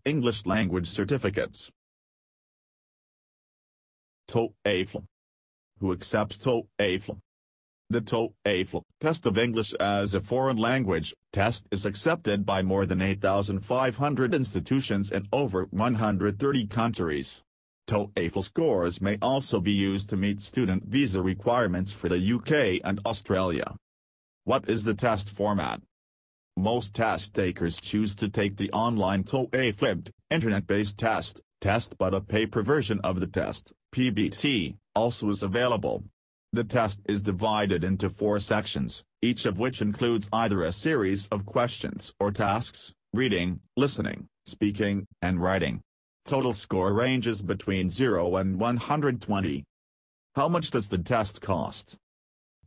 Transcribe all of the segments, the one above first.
English language certificates. TOEFL. Who accepts TOEFL? The TOEFL test of English as a foreign language test is accepted by more than 8,500 institutions in over 130 countries. TOEFL scores may also be used to meet student visa requirements for the UK and Australia. What is the test format? Most test takers choose to take the online TOEFL internet-based test, but a paper version of the test, PBT, also is available. The test is divided into 4 sections, each of which includes either a series of questions or tasks: reading, listening, speaking, and writing. Total score ranges between 0 and 120. How much does the test cost?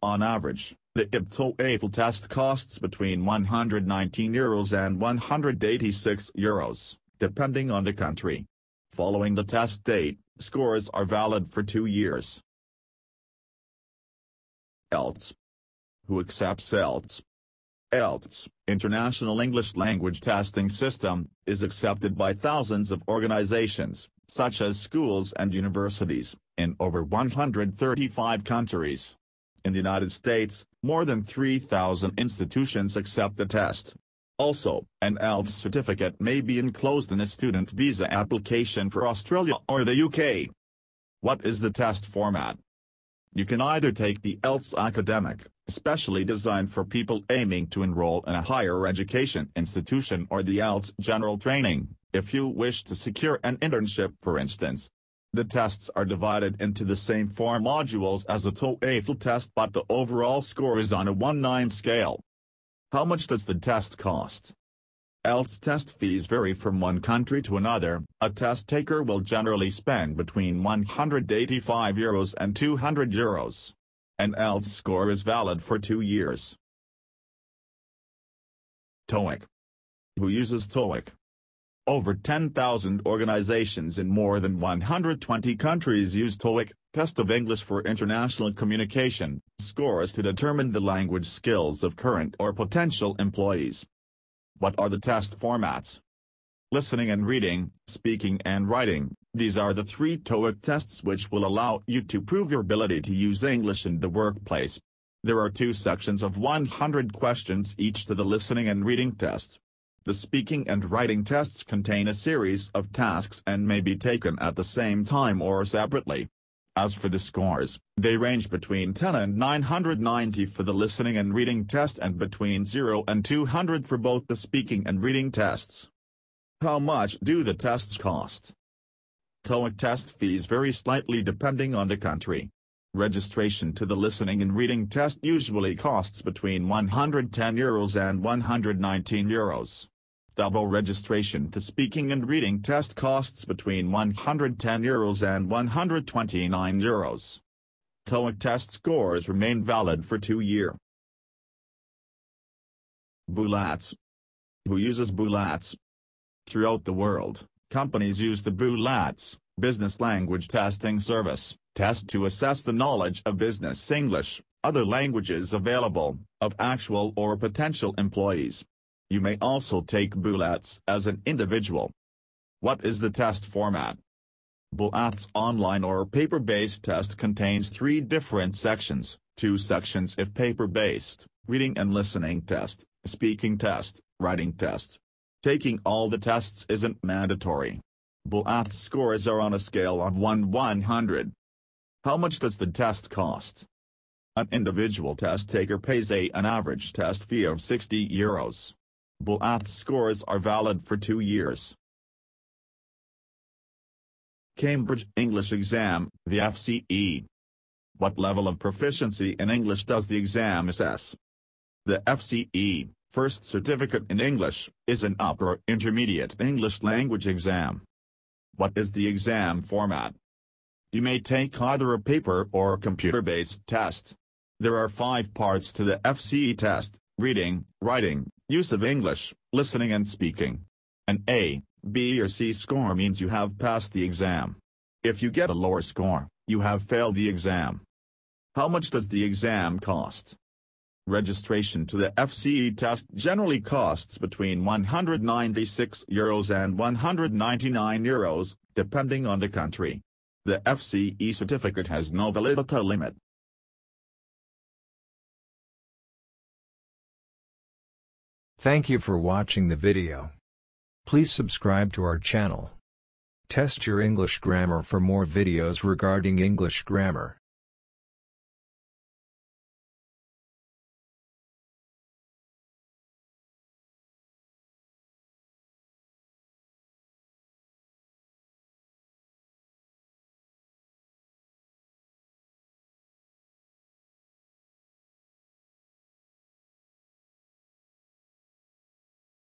On average, the TOEFL test costs between €119 and €186, depending on the country. Following the test date, scores are valid for 2 years. IELTS. Who accepts IELTS? IELTS, International English Language Testing System, is accepted by thousands of organizations, such as schools and universities, in over 135 countries. In the United States, more than 3,000 institutions accept the test. Also, an IELTS certificate may be enclosed in a student visa application for Australia or the UK. What is the test format? You can either take the IELTS Academic, especially designed for people aiming to enroll in a higher education institution, or the IELTS General Training, if you wish to secure an internship, for instance. The tests are divided into the same 4 modules as the TOEFL test, but the overall score is on a 1-9 scale. How much does the test cost? IELTS test fees vary from one country to another. A test taker will generally spend between €185 and €200. An IELTS score is valid for 2 years. TOEIC. Who uses TOEIC? Over 10,000 organizations in more than 120 countries use TOEIC, test of English for international communication, scores to determine the language skills of current or potential employees. What are the test formats? Listening and reading, speaking and writing. These are the 3 TOEIC tests which will allow you to prove your ability to use English in the workplace. There are 2 sections of 100 questions each to the listening and reading test. The speaking and writing tests contain a series of tasks and may be taken at the same time or separately. As for the scores, they range between 10 and 990 for the listening and reading test and between 0 and 200 for both the speaking and reading tests. How much do the tests cost? TOEIC test fees vary slightly depending on the country. Registration to the listening and reading test usually costs between €110 and €119. Double registration to speaking and reading test costs between €110 and €129. TOEIC test scores remain valid for 2 years. BILT. Who uses BILT? Throughout the world, companies use the BILT, Business Language Testing Service, test to assess the knowledge of business English, other languages available, of actual or potential employees. You may also take BILT as an individual. What is the test format? BILT's online or paper-based test contains 3 different sections, 2 sections if paper-based, reading and listening test, speaking test, writing test. Taking all the tests isn't mandatory. BILT scores are on a scale of 1-100. How much does the test cost? An individual test taker pays an average test fee of €60. BILT scores are valid for 2 years. Cambridge English Exam, the FCE. What level of proficiency in English does the exam assess? The FCE, First Certificate in English, is an upper or intermediate English language exam. What is the exam format? You may take either a paper or computer-based test. There are 5 parts to the FCE test: reading, writing, use of English, listening and speaking. An A, B or C score means you have passed the exam. If you get a lower score, you have failed the exam. How much does the exam cost? Registration to the FCE test generally costs between €196 and €199, depending on the country. The FCE certificate has no validity limit. Thank you for watching the video. Please subscribe to our channel. Test your English grammar for more videos regarding English grammar.